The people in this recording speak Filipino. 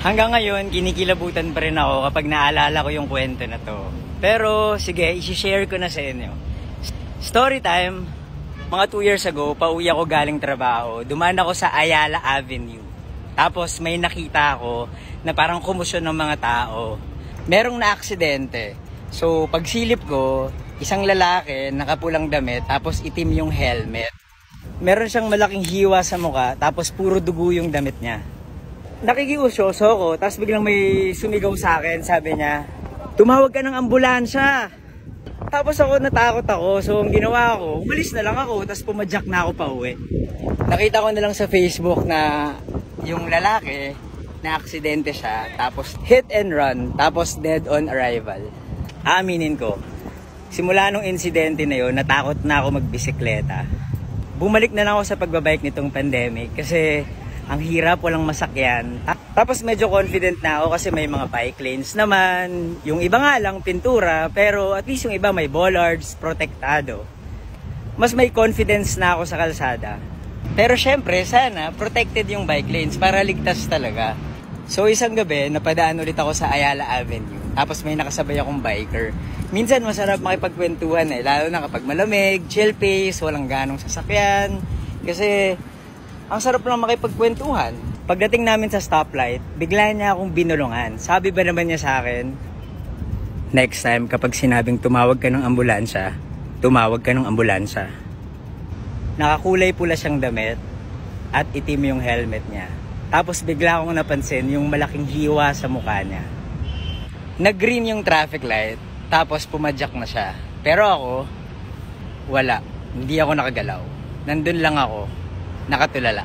Hanggang ngayon, kinikilabutan pa rin ako kapag naalala ko yung kwento na to. Pero sige, isi-share ko na sa inyo. Story time, mga 2 years ago, pauwi ako galing trabaho. Dumaan ako sa Ayala Avenue. Tapos may nakita ako na parang kumusyon ng mga tao. Merong na-aksidente. So pagsilip ko, isang lalaki, nakapulang damit, tapos itim yung helmet. Meron siyang malaking hiwa sa mukha, tapos puro dugo yung damit niya. Nakikiusyoso ko, tapos biglang may sumigaw sa akin, sabi niya, tumawag ka ng ambulansya. Tapos ako natakot ako, so ang ginawa ko, umalis na lang ako, tapos pumadyak na ako pa uwi. Nakita ko na lang sa Facebook na yung lalaki, na aksidente siya, tapos hit and run, tapos dead on arrival. Aaminin ko, simula nung insidente na yun, natakot na ako magbisikleta. Bumalik na lang ako sa pagbabike nitong pandemic kasi ang hirap, walang masakyan. Tapos medyo confident na ako kasi may mga bike lanes naman. Yung iba nga lang pintura, pero at least yung iba may bollards, protektado. Mas may confidence na ako sa kalsada. Pero syempre, sana protected yung bike lanes para ligtas talaga. So isang gabi, napadaan ulit ako sa Ayala Avenue. Tapos may nakasabay akong biker. Minsan masarap makipagkwentuhan lalo na kapag malamig, chill pace, walang ganong sasakyan. Kasi ang sarap lang makipagkwentuhan. Pagdating namin sa stoplight, bigla niya akong binulungan. Sabi ba naman niya sa akin, next time kapag sinabing tumawag ka ng ambulansya, tumawag ka ng ambulansya. Nakakulay pula siyang damit at itim yung helmet niya. Tapos bigla akong napansin yung malaking hiwa sa mukha niya. Nag-green yung traffic light, tapos pumadyak na siya. Pero ako, wala. Hindi ako nakagalaw. Nandun lang ako, nakatulala.